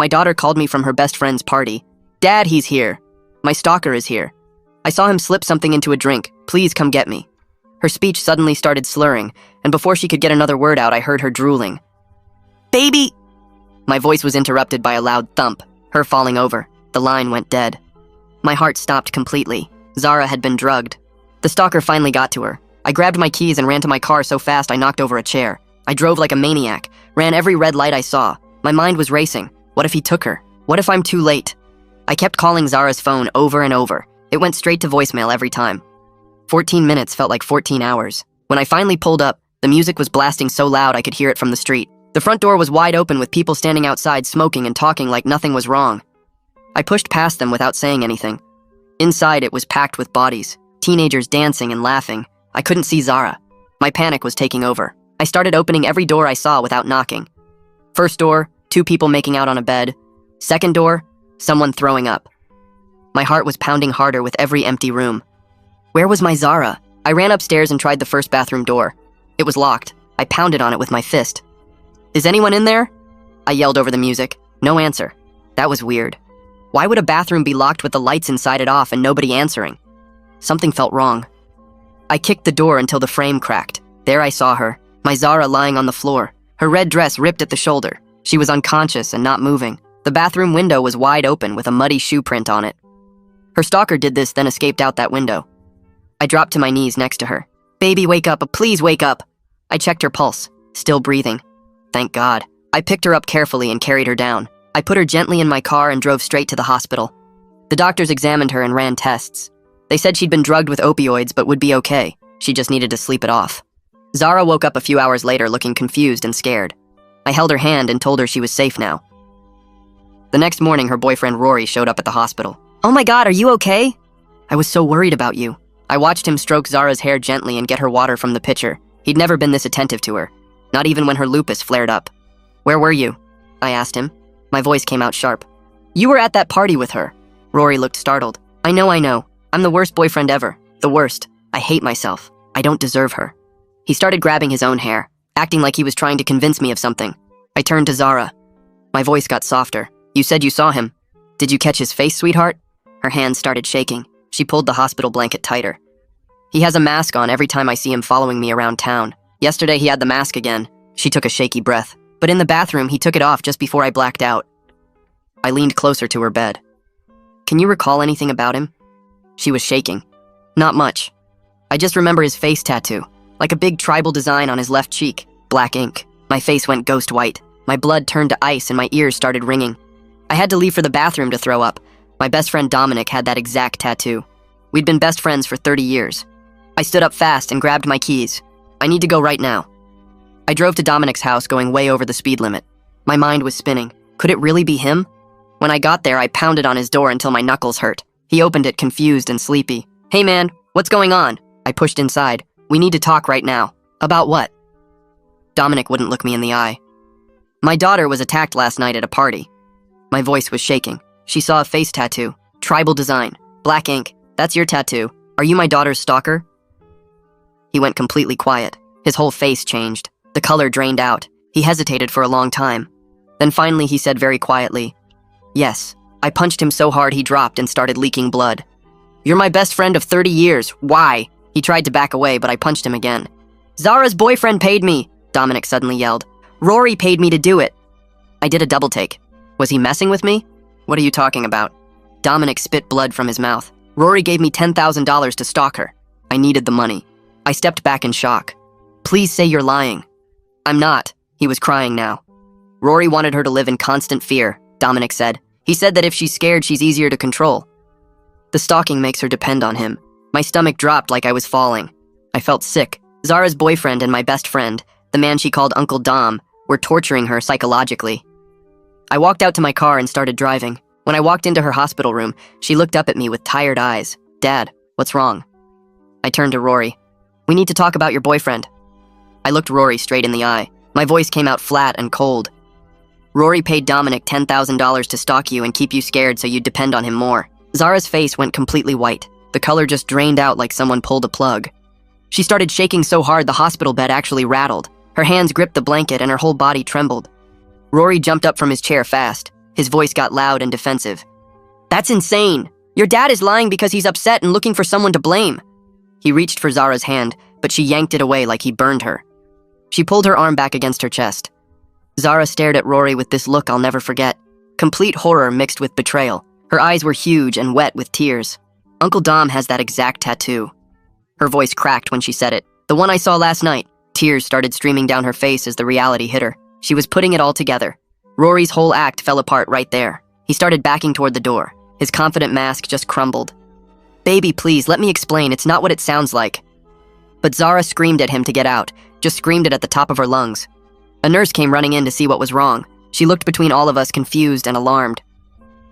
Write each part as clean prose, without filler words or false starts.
My daughter called me from her best friend's party. Dad, he's here. My stalker is here. I saw him slip something into a drink. Please come get me. Her speech suddenly started slurring, and before she could get another word out, I heard her drooling. Baby! My voice was interrupted by a loud thump, her falling over. The line went dead. My heart stopped completely. Zara had been drugged. The stalker finally got to her. I grabbed my keys and ran to my car so fast I knocked over a chair. I drove like a maniac, ran every red light I saw. My mind was racing. What if he took her? What if I'm too late? I kept calling Zara's phone over and over. It went straight to voicemail every time. 14 minutes felt like 14 hours. When I finally pulled up, the music was blasting so loud I could hear it from the street. The front door was wide open with people standing outside smoking and talking like nothing was wrong. I pushed past them without saying anything. Inside, it was packed with bodies, teenagers dancing and laughing. I couldn't see Zara. My panic was taking over. I started opening every door I saw without knocking. First door, 2 people making out on a bed. Second door, someone throwing up. My heart was pounding harder with every empty room. Where was my Zara? I ran upstairs and tried the first bathroom door. It was locked. I pounded on it with my fist. Is anyone in there? I yelled over the music. No answer. That was weird. Why would a bathroom be locked with the lights inside it off and nobody answering? Something felt wrong. I kicked the door until the frame cracked. There I saw her, my Zara lying on the floor, her red dress ripped at the shoulder. She was unconscious and not moving. The bathroom window was wide open with a muddy shoe print on it. Her stalker did this, then escaped out that window. I dropped to my knees next to her. Baby, wake up, please wake up. I checked her pulse, still breathing. Thank God. I picked her up carefully and carried her down. I put her gently in my car and drove straight to the hospital. The doctors examined her and ran tests. They said she'd been drugged with opioids but would be okay. She just needed to sleep it off. Zara woke up a few hours later looking confused and scared. I held her hand and told her she was safe now. The next morning, her boyfriend Rory showed up at the hospital. Oh my God, are you okay? I was so worried about you. I watched him stroke Zara's hair gently and get her water from the pitcher. He'd never been this attentive to her, not even when her lupus flared up. Where were you? I asked him. My voice came out sharp. You were at that party with her. Rory looked startled. I know. I'm the worst boyfriend ever. The worst. I hate myself. I don't deserve her. He started grabbing his own hair, acting like he was trying to convince me of something. I turned to Zara. My voice got softer. You said you saw him. Did you catch his face, sweetheart? Her hands started shaking. She pulled the hospital blanket tighter. He has a mask on every time I see him following me around town. Yesterday he had the mask again. She took a shaky breath. But in the bathroom, he took it off just before I blacked out. I leaned closer to her bed. Can you recall anything about him? She was shaking. Not much. I just remember his face tattoo, like a big tribal design on his left cheek, black ink. My face went ghost white. My blood turned to ice and my ears started ringing. I had to leave for the bathroom to throw up. My best friend Dominic had that exact tattoo. We'd been best friends for 30 years. I stood up fast and grabbed my keys. I need to go right now. I drove to Dominic's house, going way over the speed limit. My mind was spinning. Could it really be him? When I got there, I pounded on his door until my knuckles hurt. He opened it, confused and sleepy. Hey man, what's going on? I pushed inside. We need to talk right now. About what? Dominic wouldn't look me in the eye. My daughter was attacked last night at a party. My voice was shaking. She saw a face tattoo. Tribal design. Black ink. That's your tattoo. Are you my daughter's stalker? He went completely quiet. His whole face changed. The color drained out. He hesitated for a long time. Then finally he said very quietly, Yes. I punched him so hard he dropped and started leaking blood. You're my best friend of 30 years. Why? He tried to back away, but I punched him again. Zara's boyfriend paid me, Dominic suddenly yelled. Rory paid me to do it. I did a double take. Was he messing with me? What are you talking about? Dominic spit blood from his mouth. Rory gave me $10,000 to stalk her. I needed the money. I stepped back in shock. Please say you're lying. I'm not. He was crying now. Rory wanted her to live in constant fear, Dominic said. He said that if she's scared, she's easier to control. The stalking makes her depend on him. My stomach dropped like I was falling. I felt sick. Zara's boyfriend and my best friend, the man she called Uncle Dom, were torturing her psychologically. I walked out to my car and started driving. When I walked into her hospital room, she looked up at me with tired eyes. Dad, what's wrong? I turned to Rory. We need to talk about your boyfriend. I looked Rory straight in the eye. My voice came out flat and cold. Rory paid Dominic $10,000 to stalk you and keep you scared so you'd depend on him more. Zara's face went completely white. The color just drained out like someone pulled a plug. She started shaking so hard the hospital bed actually rattled. Her hands gripped the blanket and her whole body trembled. Rory jumped up from his chair fast. His voice got loud and defensive. That's insane. Your dad is lying because he's upset and looking for someone to blame. He reached for Zara's hand, but she yanked it away like he burned her. She pulled her arm back against her chest. Zara stared at Rory with this look I'll never forget. Complete horror mixed with betrayal. Her eyes were huge and wet with tears. Uncle Dom has that exact tattoo. Her voice cracked when she said it. The one I saw last night. Tears started streaming down her face as the reality hit her. She was putting it all together. Rory's whole act fell apart right there. He started backing toward the door. His confident mask just crumbled. Baby, please, let me explain. It's not what it sounds like. But Zara screamed at him to get out, just screamed it at the top of her lungs. A nurse came running in to see what was wrong. She looked between all of us, confused and alarmed.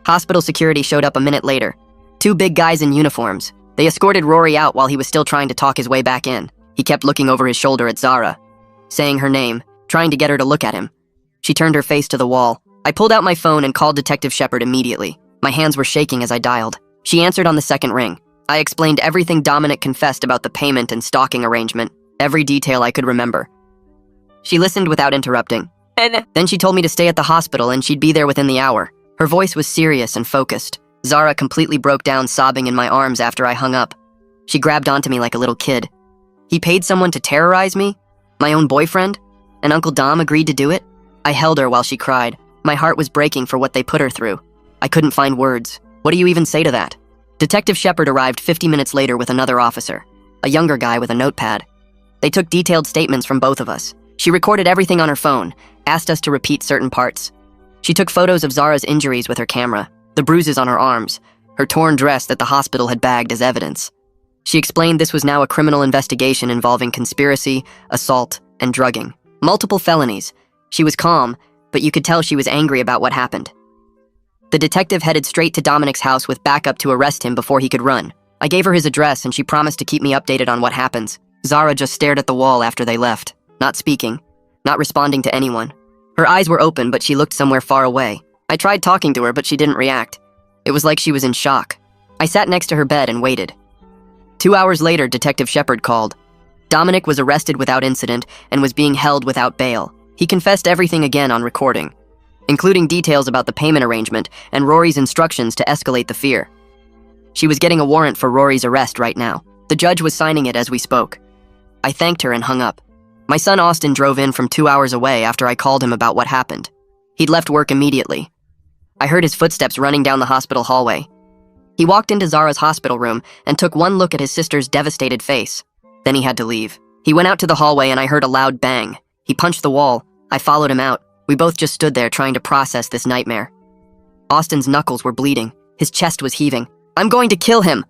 Hospital security showed up a minute later. 2 big guys in uniforms. They escorted Rory out while he was still trying to talk his way back in. He kept looking over his shoulder at Zara, saying her name, trying to get her to look at him. She turned her face to the wall. I pulled out my phone and called Detective Shepard immediately. My hands were shaking as I dialed. She answered on the second ring. I explained everything Dominic confessed about the payment and stalking arrangement, every detail I could remember. She listened without interrupting. Then she told me to stay at the hospital and she'd be there within the hour. Her voice was serious and focused. Zara completely broke down, sobbing in my arms after I hung up. She grabbed onto me like a little kid. He paid someone to terrorize me? My own boyfriend? And Uncle Dom agreed to do it? I held her while she cried. My heart was breaking for what they put her through. I couldn't find words. What do you even say to that? Detective Shepard arrived 50 minutes later with another officer, a younger guy with a notepad. They took detailed statements from both of us. She recorded everything on her phone, asked us to repeat certain parts. She took photos of Zara's injuries with her camera, the bruises on her arms, her torn dress that the hospital had bagged as evidence. She explained this was now a criminal investigation involving conspiracy, assault, and drugging. Multiple felonies. She was calm, but you could tell she was angry about what happened. The detective headed straight to Dominic's house with backup to arrest him before he could run. I gave her his address and she promised to keep me updated on what happens. Zara just stared at the wall after they left, not speaking, not responding to anyone. Her eyes were open, but she looked somewhere far away. I tried talking to her, but she didn't react. It was like she was in shock. I sat next to her bed and waited. 2 hours later, Detective Shepard called. Dominic was arrested without incident and was being held without bail. He confessed everything again on recording, including details about the payment arrangement and Rory's instructions to escalate the fear. She was getting a warrant for Rory's arrest right now. The judge was signing it as we spoke. I thanked her and hung up. My son Austin drove in from 2 hours away after I called him about what happened. He'd left work immediately. I heard his footsteps running down the hospital hallway. He walked into Zara's hospital room and took one look at his sister's devastated face. Then he had to leave. He went out to the hallway and I heard a loud bang. He punched the wall. I followed him out. We both just stood there trying to process this nightmare. Austin's knuckles were bleeding. His chest was heaving. I'm going to kill him!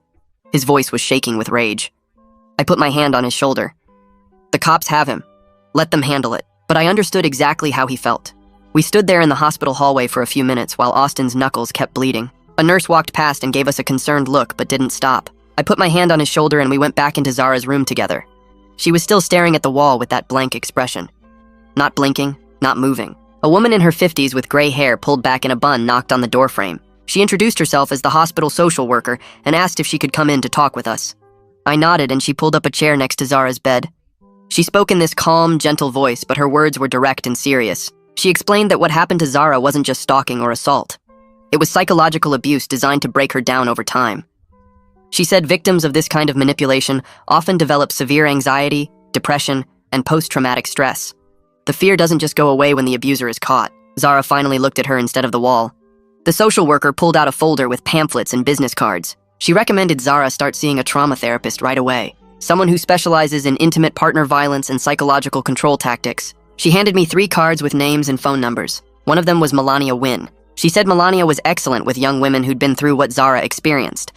His voice was shaking with rage. I put my hand on his shoulder. The cops have him. Let them handle it. But I understood exactly how he felt. We stood there in the hospital hallway for a few minutes while Austin's knuckles kept bleeding. A nurse walked past and gave us a concerned look, but didn't stop. I put my hand on his shoulder and we went back into Zara's room together. She was still staring at the wall with that blank expression. Not blinking, not moving. A woman in her 50s with gray hair pulled back in a bun knocked on the doorframe. She introduced herself as the hospital social worker and asked if she could come in to talk with us. I nodded and she pulled up a chair next to Zara's bed. She spoke in this calm, gentle voice, but her words were direct and serious. She explained that what happened to Zara wasn't just stalking or assault. It was psychological abuse designed to break her down over time. She said victims of this kind of manipulation often develop severe anxiety, depression, and post-traumatic stress. The fear doesn't just go away when the abuser is caught. Zara finally looked at her instead of the wall. The social worker pulled out a folder with pamphlets and business cards. She recommended Zara start seeing a trauma therapist right away, someone who specializes in intimate partner violence and psychological control tactics. She handed me 3 cards with names and phone numbers. One of them was Melania Wynn. She said Melania was excellent with young women who'd been through what Zara experienced.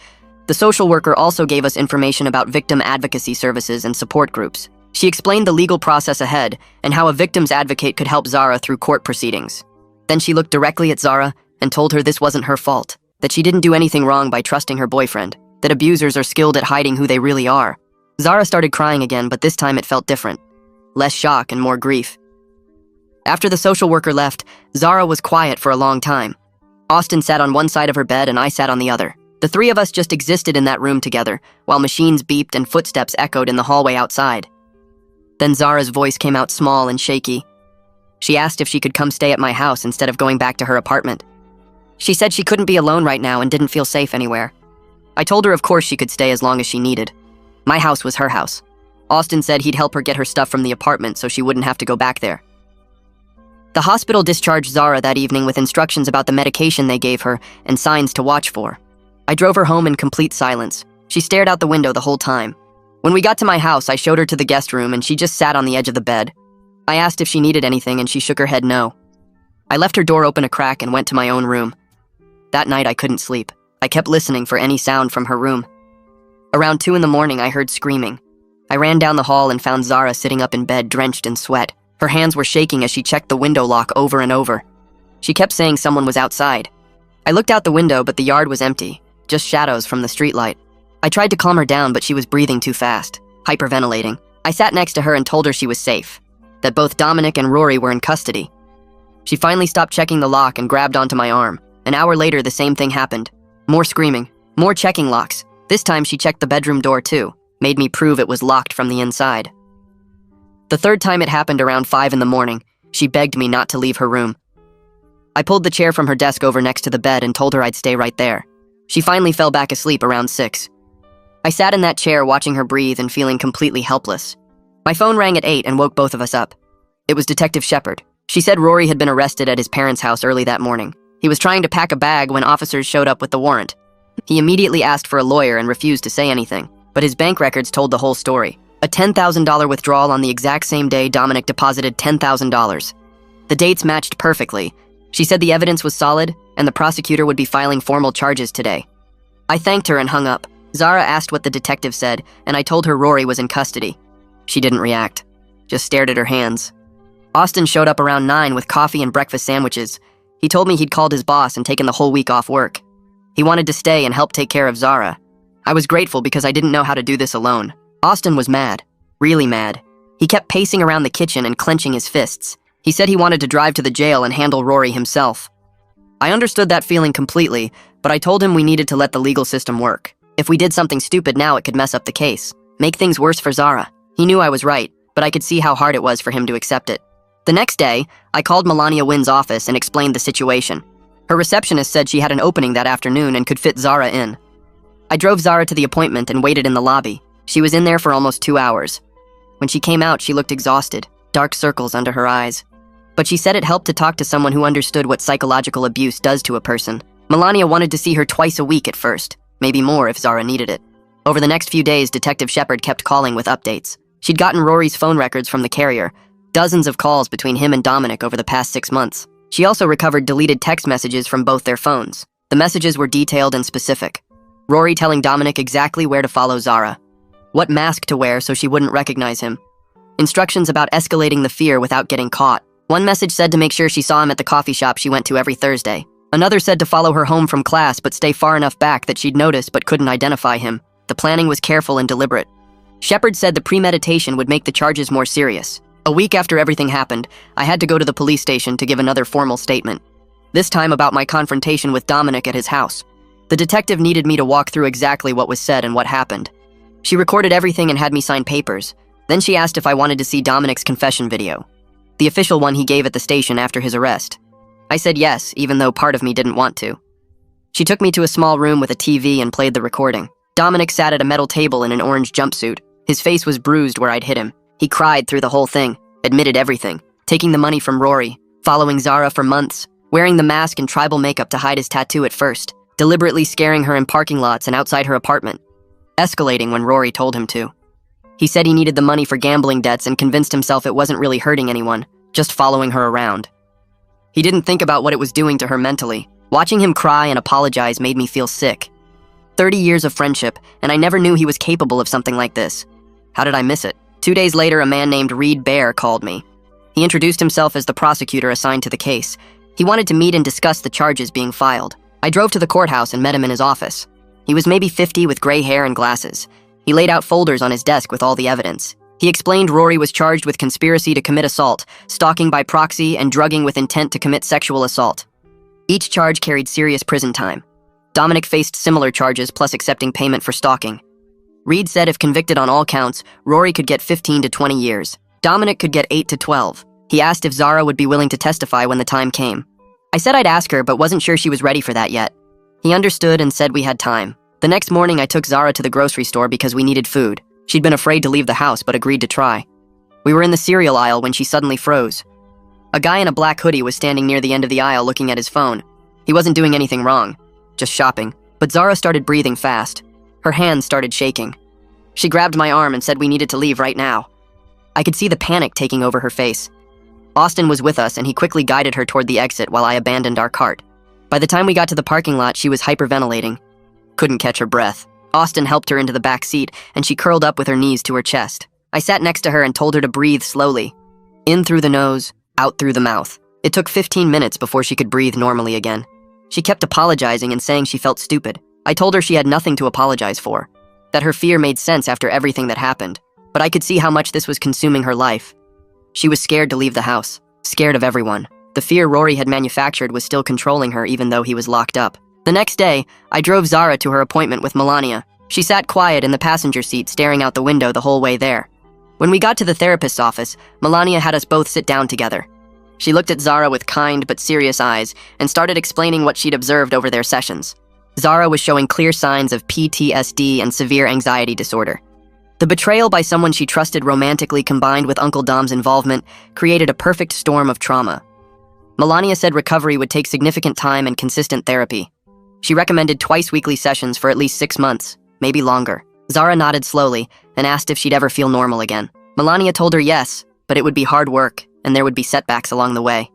The social worker also gave us information about victim advocacy services and support groups. She explained the legal process ahead and how a victim's advocate could help Zara through court proceedings. Then she looked directly at Zara and told her this wasn't her fault, that she didn't do anything wrong by trusting her boyfriend, that abusers are skilled at hiding who they really are. Zara started crying again, but this time it felt different. Less shock and more grief. After the social worker left, Zara was quiet for a long time. Austin sat on one side of her bed and I sat on the other. The 3 of us just existed in that room together, while machines beeped and footsteps echoed in the hallway outside. Then Zara's voice came out small and shaky. She asked if she could come stay at my house instead of going back to her apartment. She said she couldn't be alone right now and didn't feel safe anywhere. I told her of course she could stay as long as she needed. My house was her house. Austin said he'd help her get her stuff from the apartment so she wouldn't have to go back there. The hospital discharged Zara that evening with instructions about the medication they gave her and signs to watch for. I drove her home in complete silence. She stared out the window the whole time. When we got to my house, I showed her to the guest room and she just sat on the edge of the bed. I asked if she needed anything and she shook her head no. I left her door open a crack and went to my own room. That night I couldn't sleep. I kept listening for any sound from her room. Around 2 in the morning, I heard screaming. I ran down the hall and found Zara sitting up in bed, drenched in sweat. Her hands were shaking as she checked the window lock over and over. She kept saying someone was outside. I looked out the window, but the yard was empty, just shadows from the streetlight. I tried to calm her down, but she was breathing too fast, hyperventilating. I sat next to her and told her she was safe, that both Dominic and Rory were in custody. She finally stopped checking the lock and grabbed onto my arm. An hour later, the same thing happened. More screaming, more checking locks. This time she checked the bedroom door too, made me prove it was locked from the inside. The third time it happened around 5 in the morning, she begged me not to leave her room. I pulled the chair from her desk over next to the bed and told her I'd stay right there. She finally fell back asleep around 6. I sat in that chair watching her breathe and feeling completely helpless. My phone rang at 8 and woke both of us up. It was Detective Shepard. She said Rory had been arrested at his parents' house early that morning. He was trying to pack a bag when officers showed up with the warrant. He immediately asked for a lawyer and refused to say anything, but his bank records told the whole story. A $10,000 withdrawal on the exact same day Dominic deposited $10,000. The dates matched perfectly. She said the evidence was solid, and the prosecutor would be filing formal charges today. I thanked her and hung up. Zara asked what the detective said, and I told her Rory was in custody. She didn't react, just stared at her hands. Austin showed up around 9 with coffee and breakfast sandwiches. He told me he'd called his boss and taken the whole week off work. He wanted to stay and help take care of Zara. I was grateful because I didn't know how to do this alone. Austin was mad, really mad. He kept pacing around the kitchen and clenching his fists. He said he wanted to drive to the jail and handle Rory himself. I understood that feeling completely, but I told him we needed to let the legal system work. If we did something stupid now, it could mess up the case, make things worse for Zara. He knew I was right, but I could see how hard it was for him to accept it. The next day, I called Melania Wynn's office and explained the situation. Her receptionist said she had an opening that afternoon and could fit Zara in. I drove Zara to the appointment and waited in the lobby. She was in there for almost 2 hours. When she came out, she looked exhausted, dark circles under her eyes. But she said it helped to talk to someone who understood what psychological abuse does to a person. Melania wanted to see her twice a week at first, maybe more if Zara needed it. Over the next few days, Detective Shepard kept calling with updates. She'd gotten Rory's phone records from the carrier, dozens of calls between him and Dominic over the past 6 months. She also recovered deleted text messages from both their phones. The messages were detailed and specific. Rory telling Dominic exactly where to follow Zara, what mask to wear so she wouldn't recognize him, instructions about escalating the fear without getting caught. One message said to make sure she saw him at the coffee shop she went to every Thursday. Another said to follow her home from class but stay far enough back that she'd notice but couldn't identify him. The planning was careful and deliberate. Shepard said the premeditation would make the charges more serious. A week after everything happened, I had to go to the police station to give another formal statement. This time about my confrontation with Dominic at his house. The detective needed me to walk through exactly what was said and what happened. She recorded everything and had me sign papers. Then she asked if I wanted to see Dominic's confession video, the official one he gave at the station after his arrest. I said yes, even though part of me didn't want to. She took me to a small room with a TV and played the recording. Dominic sat at a metal table in an orange jumpsuit. His face was bruised where I'd hit him. He cried through the whole thing, admitted everything, taking the money from Rory, following Zara for months, wearing the mask and tribal makeup to hide his tattoo at first, deliberately scaring her in parking lots and outside her apartment, escalating when Rory told him to. He said he needed the money for gambling debts and convinced himself it wasn't really hurting anyone, just following her around. He didn't think about what it was doing to her mentally. Watching him cry and apologize made me feel sick. 30 years of friendship, and I never knew he was capable of something like this. How did I miss it? 2 days later, a man named Reed Bear called me. He introduced himself as the prosecutor assigned to the case. He wanted to meet and discuss the charges being filed. I drove to the courthouse and met him in his office. He was maybe 50 with gray hair and glasses. He laid out folders on his desk with all the evidence. He explained Rory was charged with conspiracy to commit assault, stalking by proxy, and drugging with intent to commit sexual assault. Each charge carried serious prison time. Dominic faced similar charges plus accepting payment for stalking. Reed said if convicted on all counts, Rory could get 15 to 20 years. Dominic could get 8 to 12. He asked if Zara would be willing to testify when the time came. I said I'd ask her, but wasn't sure she was ready for that yet. He understood and said we had time. The next morning, I took Zara to the grocery store because we needed food. She'd been afraid to leave the house, but agreed to try. We were in the cereal aisle when she suddenly froze. A guy in a black hoodie was standing near the end of the aisle looking at his phone. He wasn't doing anything wrong, just shopping. But Zara started breathing fast. Her hands started shaking. She grabbed my arm and said we needed to leave right now. I could see the panic taking over her face. Austin was with us and he quickly guided her toward the exit while I abandoned our cart. By the time we got to the parking lot, she was hyperventilating. Couldn't catch her breath. Austin helped her into the back seat and she curled up with her knees to her chest. I sat next to her and told her to breathe slowly. In through the nose, out through the mouth. It took 15 minutes before she could breathe normally again. She kept apologizing and saying she felt stupid. I told her she had nothing to apologize for, that her fear made sense after everything that happened, but I could see how much this was consuming her life. She was scared to leave the house, scared of everyone. The fear Rory had manufactured was still controlling her even though he was locked up. The next day, I drove Zara to her appointment with Melania. She sat quiet in the passenger seat staring out the window the whole way there. When we got to the therapist's office, Melania had us both sit down together. She looked at Zara with kind but serious eyes and started explaining what she'd observed over their sessions. Zara was showing clear signs of PTSD and severe anxiety disorder. The betrayal by someone she trusted romantically combined with Uncle Dom's involvement created a perfect storm of trauma. Melania said recovery would take significant time and consistent therapy. She recommended twice-weekly sessions for at least 6 months, maybe longer. Zara nodded slowly and asked if she'd ever feel normal again. Melania told her yes, but it would be hard work and there would be setbacks along the way.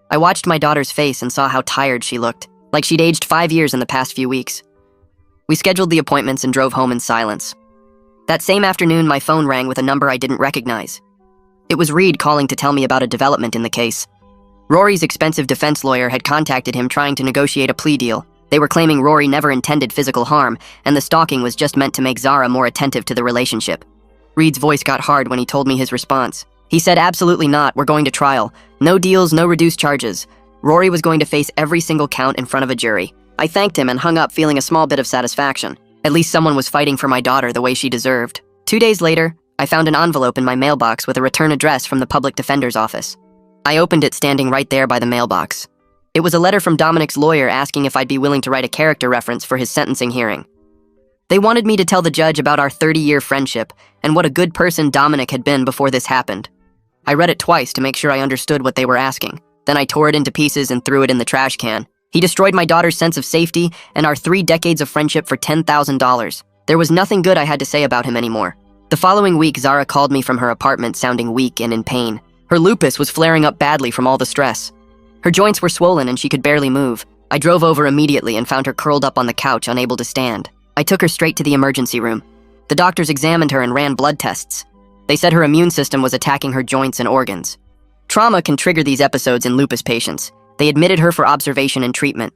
I watched my daughter's face and saw how tired she looked, like she'd aged 5 years in the past few weeks. We scheduled the appointments and drove home in silence. That same afternoon, my phone rang with a number I didn't recognize. It was Reed calling to tell me about a development in the case. Rory's expensive defense lawyer had contacted him trying to negotiate a plea deal. They were claiming Rory never intended physical harm, and the stalking was just meant to make Zara more attentive to the relationship. Reed's voice got hard when he told me his response. He said, "Absolutely not, we're going to trial. No deals, no reduced charges." Rory was going to face every single count in front of a jury. I thanked him and hung up feeling a small bit of satisfaction. At least someone was fighting for my daughter the way she deserved. 2 days later, I found an envelope in my mailbox with a return address from the public defender's office. I opened it standing right there by the mailbox. It was a letter from Dominic's lawyer asking if I'd be willing to write a character reference for his sentencing hearing. They wanted me to tell the judge about our 30-year friendship and what a good person Dominic had been before this happened. I read it twice to make sure I understood what they were asking. Then I tore it into pieces and threw it in the trash can. He destroyed my daughter's sense of safety and our 3 decades of friendship for $10,000. There was nothing good I had to say about him anymore. The following week, Zara called me from her apartment sounding weak and in pain. Her lupus was flaring up badly from all the stress. Her joints were swollen and she could barely move. I drove over immediately and found her curled up on the couch, unable to stand. I took her straight to the emergency room. The doctors examined her and ran blood tests. They said her immune system was attacking her joints and organs. Trauma can trigger these episodes in lupus patients. They admitted her for observation and treatment.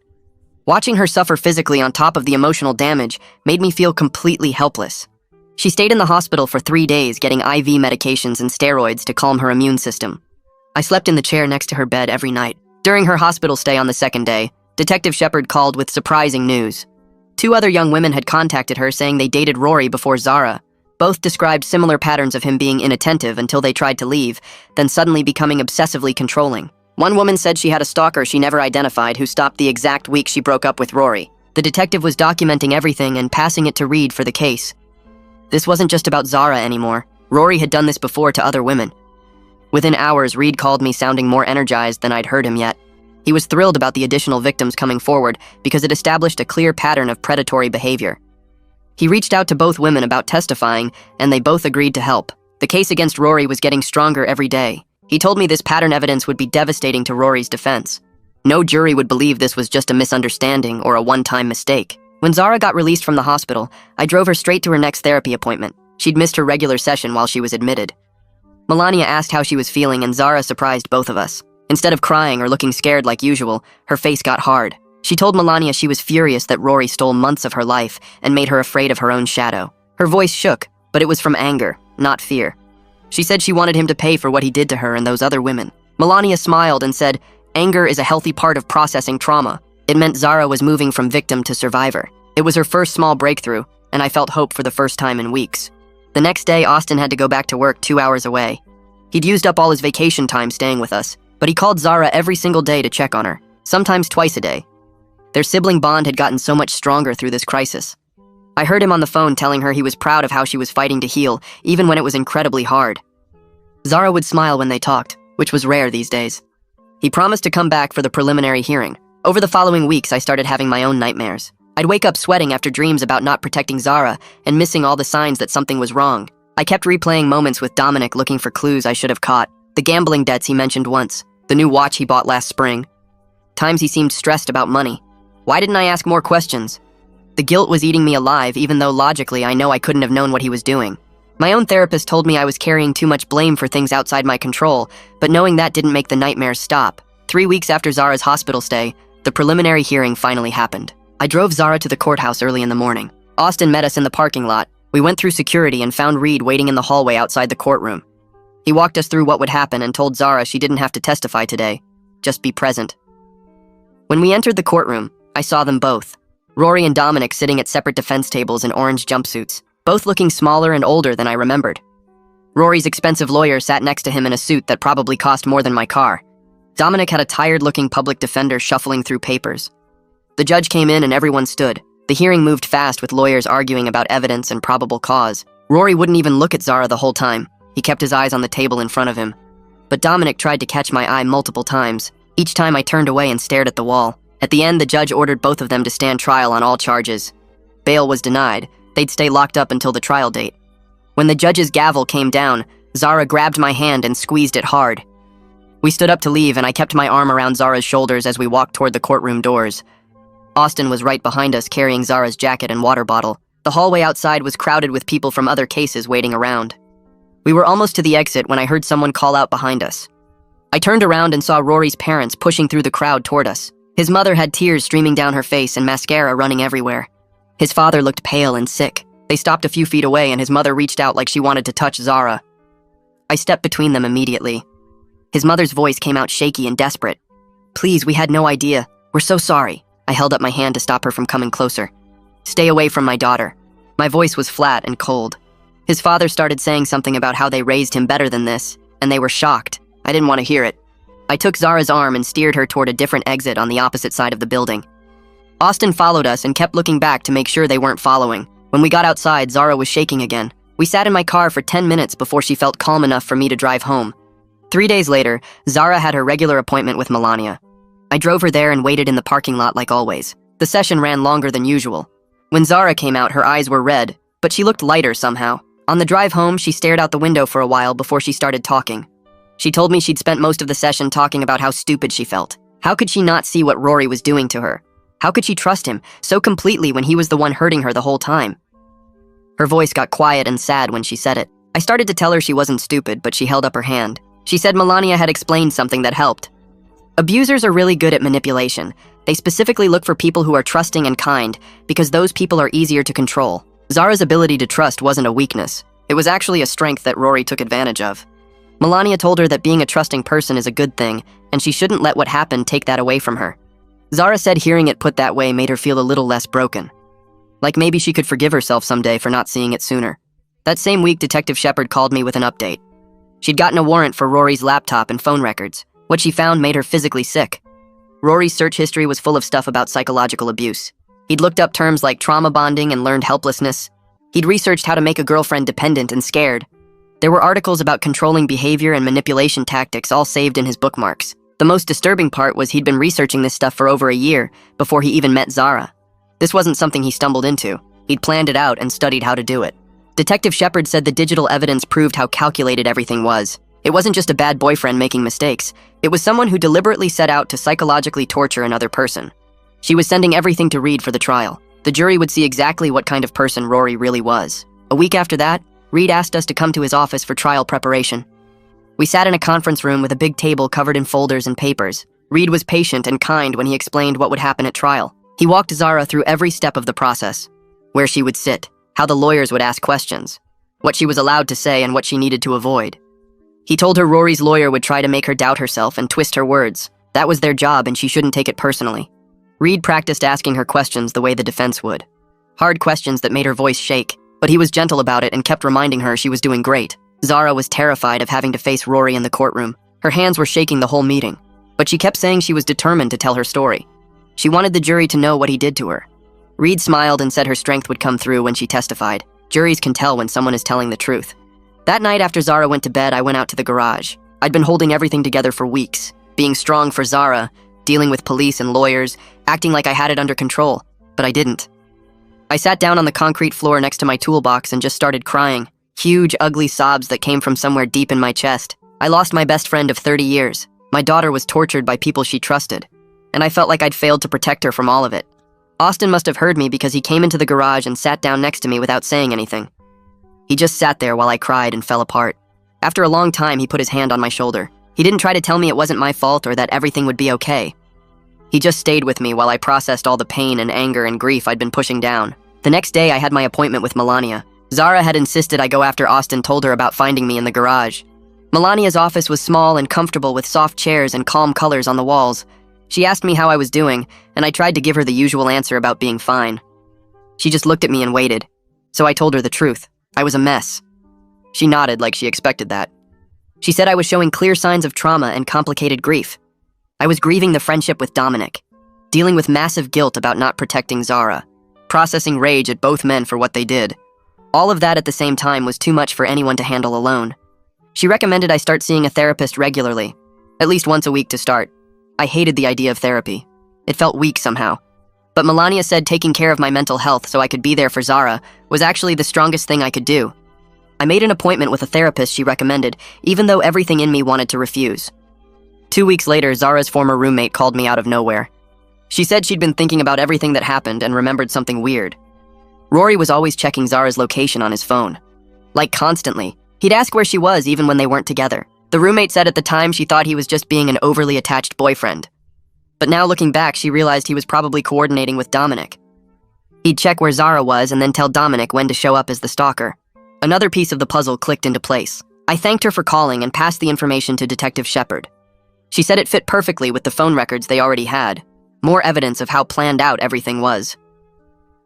Watching her suffer physically on top of the emotional damage made me feel completely helpless. She stayed in the hospital for 3 days getting IV medications and steroids to calm her immune system. I slept in the chair next to her bed every night. During her hospital stay on the 2nd day, Detective Shepard called with surprising news. 2 other young women had contacted her saying they dated Rory before Zara. Both described similar patterns of him being inattentive until they tried to leave, then suddenly becoming obsessively controlling. One woman said she had a stalker she never identified who stopped the exact week she broke up with Rory. The detective was documenting everything and passing it to Reed for the case. This wasn't just about Zara anymore. Rory had done this before to other women. Within hours, Reed called me sounding more energized than I'd heard him yet. He was thrilled about the additional victims coming forward because it established a clear pattern of predatory behavior. He reached out to both women about testifying, and they both agreed to help. The case against Rory was getting stronger every day. He told me this pattern evidence would be devastating to Rory's defense. No jury would believe this was just a misunderstanding or a one-time mistake. When Zara got released from the hospital, I drove her straight to her next therapy appointment. She'd missed her regular session while she was admitted. Melania asked how she was feeling, and Zara surprised both of us. Instead of crying or looking scared like usual, her face got hard. She told Melania she was furious that Rory stole months of her life and made her afraid of her own shadow. Her voice shook, but it was from anger, not fear. She said she wanted him to pay for what he did to her and those other women. Melania smiled and said, "Anger is a healthy part of processing trauma." It meant Zara was moving from victim to survivor. It was her first small breakthrough, and I felt hope for the first time in weeks. The next day, Austin had to go back to work 2 hours away. He'd used up all his vacation time staying with us, but he called Zara every single day to check on her, sometimes twice a day. Their sibling bond had gotten so much stronger through this crisis. I heard him on the phone telling her he was proud of how she was fighting to heal, even when it was incredibly hard. Zara would smile when they talked, which was rare these days. He promised to come back for the preliminary hearing. Over the following weeks, I started having my own nightmares. I'd wake up sweating after dreams about not protecting Zara and missing all the signs that something was wrong. I kept replaying moments with Dominic looking for clues I should have caught. The gambling debts he mentioned once, the new watch he bought last spring. Times he seemed stressed about money. Why didn't I ask more questions? The guilt was eating me alive, even though logically I know I couldn't have known what he was doing. My own therapist told me I was carrying too much blame for things outside my control, but knowing that didn't make the nightmares stop. 3 weeks after Zara's hospital stay, the preliminary hearing finally happened. I drove Zara to the courthouse early in the morning. Austin met us in the parking lot. We went through security and found Reed waiting in the hallway outside the courtroom. He walked us through what would happen and told Zara she didn't have to testify today. Just be present. When we entered the courtroom, I saw them both. Rory and Dominic sitting at separate defense tables in orange jumpsuits, both looking smaller and older than I remembered. Rory's expensive lawyer sat next to him in a suit that probably cost more than my car. Dominic had a tired-looking public defender shuffling through papers. The judge came in and everyone stood. The hearing moved fast with lawyers arguing about evidence and probable cause. Rory wouldn't even look at Zara the whole time. He kept his eyes on the table in front of him. But Dominic tried to catch my eye multiple times. Each time I turned away and stared at the wall. At the end, the judge ordered both of them to stand trial on all charges. Bail was denied. They'd stay locked up until the trial date. When the judge's gavel came down, Zara grabbed my hand and squeezed it hard. We stood up to leave, and I kept my arm around Zara's shoulders as we walked toward the courtroom doors. Austin was right behind us, carrying Zara's jacket and water bottle. The hallway outside was crowded with people from other cases waiting around. We were almost to the exit when I heard someone call out behind us. I turned around and saw Rory's parents pushing through the crowd toward us. His mother had tears streaming down her face and mascara running everywhere. His father looked pale and sick. They stopped a few feet away and his mother reached out like she wanted to touch Zara. I stepped between them immediately. His mother's voice came out shaky and desperate. "Please, we had no idea. We're so sorry." I held up my hand to stop her from coming closer. "Stay away from my daughter." My voice was flat and cold. His father started saying something about how they raised him better than this, and they were shocked. I didn't want to hear it. I took Zara's arm and steered her toward a different exit on the opposite side of the building. Austin followed us and kept looking back to make sure they weren't following. When we got outside, Zara was shaking again. We sat in my car for 10 minutes before she felt calm enough for me to drive home. 3 days later, Zara had her regular appointment with Melania. I drove her there and waited in the parking lot like always. The session ran longer than usual. When Zara came out, her eyes were red, but she looked lighter somehow. On the drive home, she stared out the window for a while before she started talking. She told me she'd spent most of the session talking about how stupid she felt. How could she not see what Rory was doing to her? How could she trust him so completely when he was the one hurting her the whole time? Her voice got quiet and sad when she said it. I started to tell her she wasn't stupid, but she held up her hand. She said Melania had explained something that helped. Abusers are really good at manipulation. They specifically look for people who are trusting and kind because those people are easier to control. Zara's ability to trust wasn't a weakness. It was actually a strength that Rory took advantage of. Melania told her that being a trusting person is a good thing, and she shouldn't let what happened take that away from her. Zara said hearing it put that way made her feel a little less broken. Like maybe she could forgive herself someday for not seeing it sooner. That same week, Detective Shepard called me with an update. She'd gotten a warrant for Rory's laptop and phone records. What she found made her physically sick. Rory's search history was full of stuff about psychological abuse. He'd looked up terms like trauma bonding and learned helplessness. He'd researched how to make a girlfriend dependent and scared. There were articles about controlling behavior and manipulation tactics all saved in his bookmarks. The most disturbing part was he'd been researching this stuff for over a year before he even met Zara. This wasn't something he stumbled into. He'd planned it out and studied how to do it. Detective Shepard said the digital evidence proved how calculated everything was. It wasn't just a bad boyfriend making mistakes. It was someone who deliberately set out to psychologically torture another person. She was sending everything to Reed for the trial. The jury would see exactly what kind of person Rory really was. A week after that, Reed asked us to come to his office for trial preparation. We sat in a conference room with a big table covered in folders and papers. Reed was patient and kind when he explained what would happen at trial. He walked Zara through every step of the process. Where she would sit, how the lawyers would ask questions, what she was allowed to say and what she needed to avoid. He told her Rory's lawyer would try to make her doubt herself and twist her words. That was their job and she shouldn't take it personally. Reed practiced asking her questions the way the defense would. Hard questions that made her voice shake, but he was gentle about it and kept reminding her she was doing great. Zara was terrified of having to face Rory in the courtroom. Her hands were shaking the whole meeting, but she kept saying she was determined to tell her story. She wanted the jury to know what he did to her. Reed smiled and said her strength would come through when she testified. Juries can tell when someone is telling the truth. That night after Zara went to bed, I went out to the garage. I'd been holding everything together for weeks, being strong for Zara, dealing with police and lawyers, acting like I had it under control, but I didn't. I sat down on the concrete floor next to my toolbox and just started crying, huge, ugly sobs that came from somewhere deep in my chest. I lost my best friend of 30 years. My daughter was tortured by people she trusted, and I felt like I'd failed to protect her from all of it. Austin must have heard me because he came into the garage and sat down next to me without saying anything. He just sat there while I cried and fell apart. After a long time, he put his hand on my shoulder. He didn't try to tell me it wasn't my fault or that everything would be okay. He just stayed with me while I processed all the pain and anger and grief I'd been pushing down. The next day, I had my appointment with Melania. Zara had insisted I go after Austin told her about finding me in the garage. Melania's office was small and comfortable with soft chairs and calm colors on the walls. She asked me how I was doing, and I tried to give her the usual answer about being fine. She just looked at me and waited, so I told her the truth. I was a mess. She nodded like she expected that. She said I was showing clear signs of trauma and complicated grief. I was grieving the friendship with Dominic, dealing with massive guilt about not protecting Zara, processing rage at both men for what they did. All of that at the same time was too much for anyone to handle alone. She recommended I start seeing a therapist regularly, at least once a week to start. I hated the idea of therapy. It felt weak somehow. But Melania said taking care of my mental health so I could be there for Zara was actually the strongest thing I could do. I made an appointment with a therapist she recommended, even though everything in me wanted to refuse. 2 weeks later, Zara's former roommate called me out of nowhere. She said she'd been thinking about everything that happened and remembered something weird. Rory was always checking Zara's location on his phone. Like constantly. He'd ask where she was even when they weren't together. The roommate said at the time she thought he was just being an overly attached boyfriend. But now looking back, she realized he was probably coordinating with Dominic. He'd check where Zara was and then tell Dominic when to show up as the stalker. Another piece of the puzzle clicked into place. I thanked her for calling and passed the information to Detective Shepard. She said it fit perfectly with the phone records they already had. More evidence of how planned out everything was.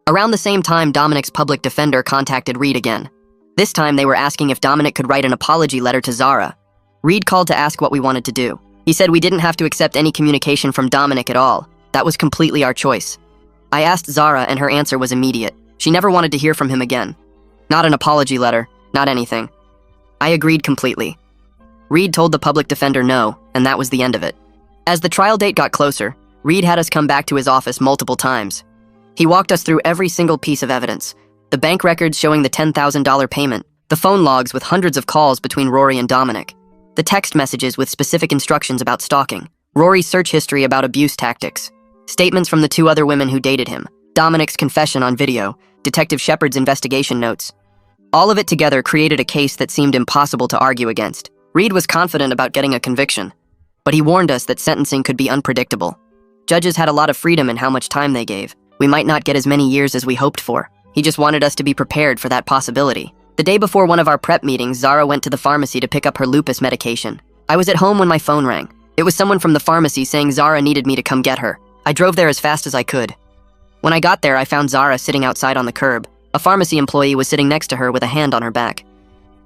Around the same time, Dominic's public defender contacted Reed again. This time they were asking if Dominic could write an apology letter to Zara. Reed called to ask what we wanted to do. He said we didn't have to accept any communication from Dominic at all. That was completely our choice. I asked Zara and her answer was immediate. She never wanted to hear from him again. Not an apology letter, not anything. I agreed completely. Reed told the public defender no, and that was the end of it. As the trial date got closer, Reed had us come back to his office multiple times. He walked us through every single piece of evidence. The bank records showing the $10,000 payment, the phone logs with hundreds of calls between Rory and Dominic, the text messages with specific instructions about stalking, Rory's search history about abuse tactics, statements from the 2 other women who dated him, Dominic's confession on video, Detective Shepard's investigation notes. All of it together created a case that seemed impossible to argue against. Reed was confident about getting a conviction, but he warned us that sentencing could be unpredictable. Judges had a lot of freedom in how much time they gave. We might not get as many years as we hoped for. He just wanted us to be prepared for that possibility. The day before one of our prep meetings, Zara went to the pharmacy to pick up her lupus medication. I was at home when my phone rang. It was someone from the pharmacy saying Zara needed me to come get her. I drove there as fast as I could. When I got there, I found Zara sitting outside on the curb. A pharmacy employee was sitting next to her with a hand on her back.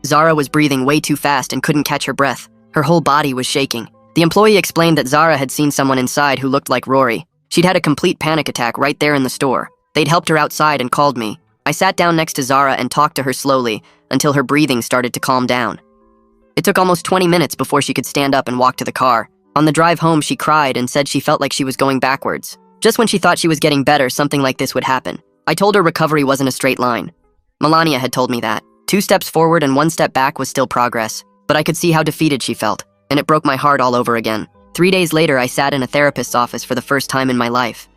Zara was breathing way too fast and couldn't catch her breath. Her whole body was shaking. The employee explained that Zara had seen someone inside who looked like Rory. She'd had a complete panic attack right there in the store. They'd helped her outside and called me. I sat down next to Zara and talked to her slowly until her breathing started to calm down. It took almost 20 minutes before she could stand up and walk to the car. On the drive home, she cried and said she felt like she was going backwards. Just when she thought she was getting better, something like this would happen. I told her recovery wasn't a straight line. Melania had told me that. 2 steps forward and 1 step back was still progress, but I could see how defeated she felt, and it broke my heart all over again. 3 days later, I sat in a therapist's office for the first time in my life.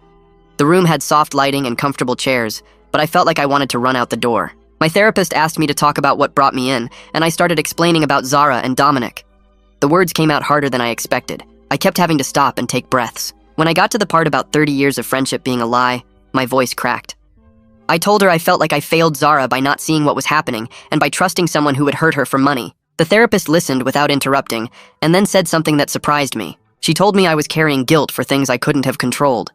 The room had soft lighting and comfortable chairs, but I felt like I wanted to run out the door. My therapist asked me to talk about what brought me in, and I started explaining about Zara and Dominic. The words came out harder than I expected. I kept having to stop and take breaths. When I got to the part about 30 years of friendship being a lie, my voice cracked. I told her I felt like I failed Zara by not seeing what was happening and by trusting someone who would hurt her for money. The therapist listened without interrupting, and then said something that surprised me. She told me I was carrying guilt for things I couldn't have controlled.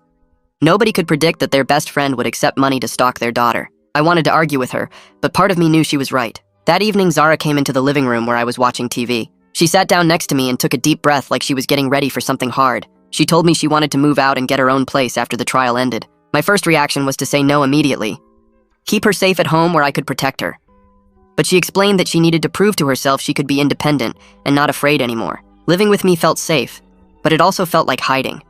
Nobody could predict that their best friend would accept money to stalk their daughter. I wanted to argue with her, but part of me knew she was right. That evening, Zara came into the living room where I was watching TV. She sat down next to me and took a deep breath like she was getting ready for something hard. She told me she wanted to move out and get her own place after the trial ended. My first reaction was to say no immediately. Keep her safe at home where I could protect her. But she explained that she needed to prove to herself she could be independent and not afraid anymore. Living with me felt safe, but it also felt like hiding.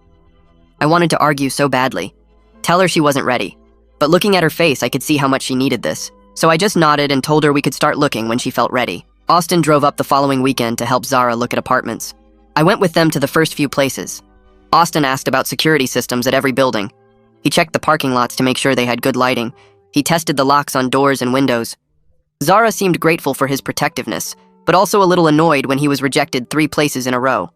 I wanted to argue so badly. Tell her she wasn't ready. But looking at her face, I could see how much she needed this. So I just nodded and told her we could start looking when she felt ready. Austin drove up the following weekend to help Zara look at apartments. I went with them to the first few places. Austin asked about security systems at every building. He checked the parking lots to make sure they had good lighting. He tested the locks on doors and windows. Zara seemed grateful for his protectiveness, but also a little annoyed when he was rejected 3 places in a row.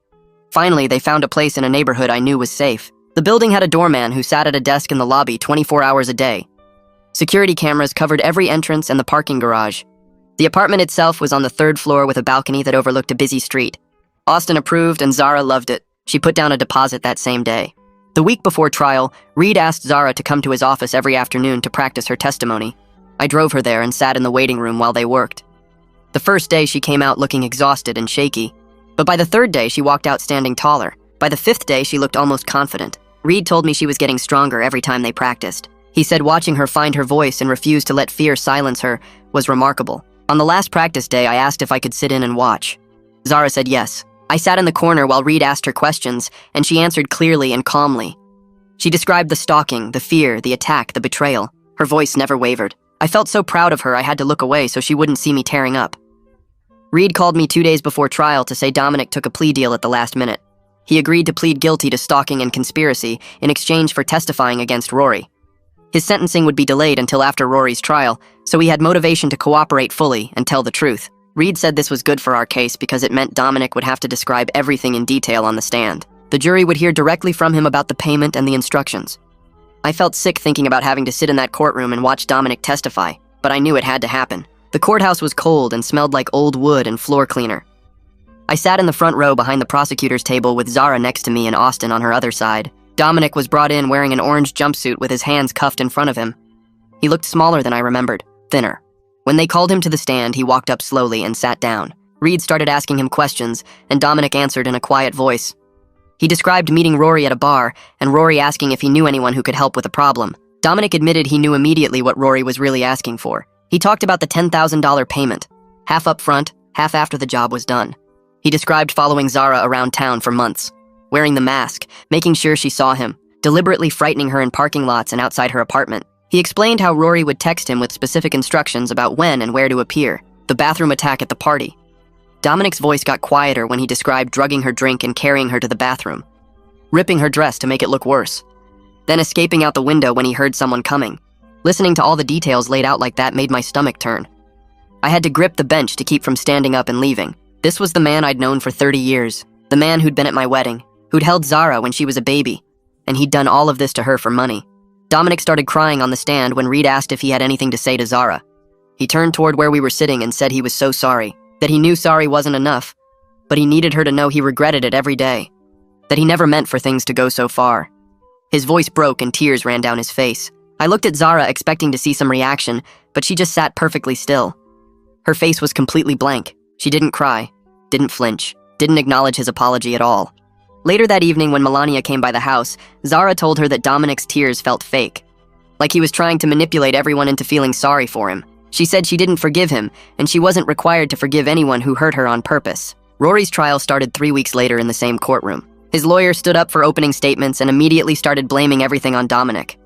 Finally, they found a place in a neighborhood I knew was safe. The building had a doorman who sat at a desk in the lobby 24 hours a day. Security cameras covered every entrance and the parking garage. The apartment itself was on the 3rd floor with a balcony that overlooked a busy street. Austin approved and Zara loved it. She put down a deposit that same day. The week before trial, Reed asked Zara to come to his office every afternoon to practice her testimony. I drove her there and sat in the waiting room while they worked. The first day she came out looking exhausted and shaky. But by the 3rd day, she walked out standing taller. By the 5th day, she looked almost confident. Reed told me she was getting stronger every time they practiced. He said watching her find her voice and refuse to let fear silence her was remarkable. On the last practice day, I asked if I could sit in and watch. Zara said yes. I sat in the corner while Reed asked her questions, and she answered clearly and calmly. She described the stalking, the fear, the attack, the betrayal. Her voice never wavered. I felt so proud of her I had to look away so she wouldn't see me tearing up. Reed called me 2 days before trial to say Dominic took a plea deal at the last minute. He agreed to plead guilty to stalking and conspiracy in exchange for testifying against Rory. His sentencing would be delayed until after Rory's trial, so he had motivation to cooperate fully and tell the truth. Reed said this was good for our case because it meant Dominic would have to describe everything in detail on the stand. The jury would hear directly from him about the payment and the instructions. I felt sick thinking about having to sit in that courtroom and watch Dominic testify, but I knew it had to happen. The courthouse was cold and smelled like old wood and floor cleaner. I sat in the front row behind the prosecutor's table with Zara next to me and Austin on her other side. Dominic was brought in wearing an orange jumpsuit with his hands cuffed in front of him. He looked smaller than I remembered, thinner. When they called him to the stand, he walked up slowly and sat down. Reed started asking him questions, and Dominic answered in a quiet voice. He described meeting Rory at a bar, and Rory asking if he knew anyone who could help with a problem. Dominic admitted he knew immediately what Rory was really asking for. He talked about the $10,000 payment, half up front, half after the job was done. He described following Zara around town for months, wearing the mask, making sure she saw him, deliberately frightening her in parking lots and outside her apartment. He explained how Rory would text him with specific instructions about when and where to appear, the bathroom attack at the party. Dominic's voice got quieter when he described drugging her drink and carrying her to the bathroom, ripping her dress to make it look worse, then escaping out the window when he heard someone coming. Listening to all the details laid out like that made my stomach turn. I had to grip the bench to keep from standing up and leaving. This was the man I'd known for 30 years, the man who'd been at my wedding, who'd held Zara when she was a baby, and he'd done all of this to her for money. Dominic started crying on the stand when Reed asked if he had anything to say to Zara. He turned toward where we were sitting and said he was so sorry, that he knew sorry wasn't enough, but he needed her to know he regretted it every day, that he never meant for things to go so far. His voice broke and tears ran down his face. I looked at Zara expecting to see some reaction, but she just sat perfectly still. Her face was completely blank. She didn't cry, didn't flinch, didn't acknowledge his apology at all. Later that evening when Melania came by the house, Zara told her that Dominic's tears felt fake, like he was trying to manipulate everyone into feeling sorry for him. She said she didn't forgive him, and she wasn't required to forgive anyone who hurt her on purpose. Rory's trial started 3 weeks later in the same courtroom. His lawyer stood up for opening statements and immediately started blaming everything on Dominic.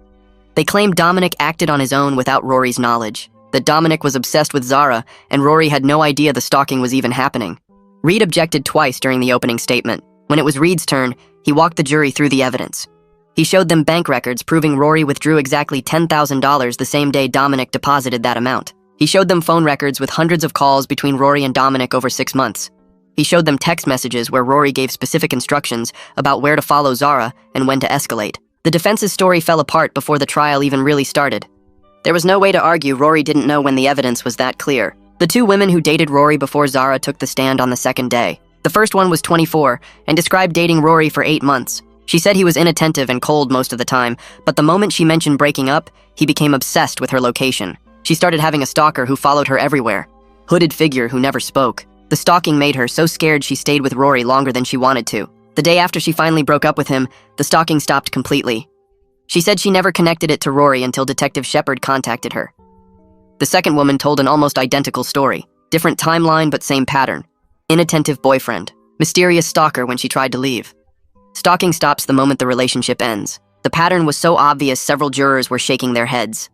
They claimed Dominic acted on his own without Rory's knowledge, that Dominic was obsessed with Zara, and Rory had no idea the stalking was even happening. Reed objected twice during the opening statement. When it was Reed's turn, he walked the jury through the evidence. He showed them bank records proving Rory withdrew exactly $10,000 the same day Dominic deposited that amount. He showed them phone records with hundreds of calls between Rory and Dominic over 6 months. He showed them text messages where Rory gave specific instructions about where to follow Zara and when to escalate. The defense's story fell apart before the trial even really started. There was no way to argue Rory didn't know when the evidence was that clear. The 2 women who dated Rory before Zara took the stand on the second day. The first one was 24 and described dating Rory for 8 months. She said he was inattentive and cold most of the time, but the moment she mentioned breaking up, he became obsessed with her location. She started having a stalker who followed her everywhere, hooded figure who never spoke. The stalking made her so scared she stayed with Rory longer than she wanted to. The day after she finally broke up with him, the stalking stopped completely. She said she never connected it to Rory until Detective Shepard contacted her. The second woman told an almost identical story. Different timeline, but same pattern. Inattentive boyfriend. Mysterious stalker when she tried to leave. Stalking stops the moment the relationship ends. The pattern was so obvious several jurors were shaking their heads.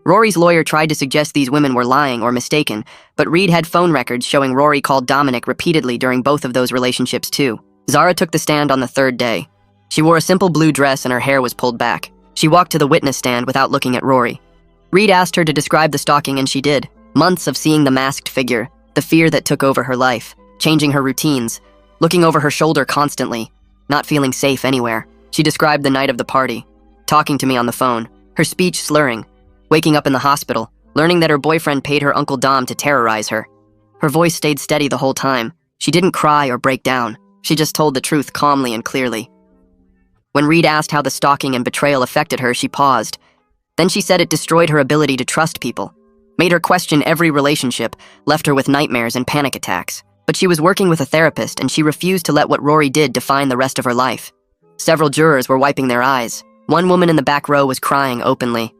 Rory's lawyer tried to suggest these women were lying or mistaken, but Reed had phone records showing Rory called Dominic repeatedly during both of those relationships too. Zara took the stand on the third day. She wore a simple blue dress and her hair was pulled back. She walked to the witness stand without looking at Rory. Reed asked her to describe the stalking and she did. Months of seeing the masked figure, the fear that took over her life, changing her routines, looking over her shoulder constantly, not feeling safe anywhere. She described the night of the party, talking to me on the phone, her speech slurring, waking up in the hospital, learning that her boyfriend paid her Uncle Dom to terrorize her. Her voice stayed steady the whole time. She didn't cry or break down. She just told the truth calmly and clearly. When Reed asked how the stalking and betrayal affected her, she paused. Then she said it destroyed her ability to trust people, made her question every relationship, left her with nightmares and panic attacks. But she was working with a therapist and she refused to let what Rory did define the rest of her life. Several jurors were wiping their eyes. One woman in the back row was crying openly.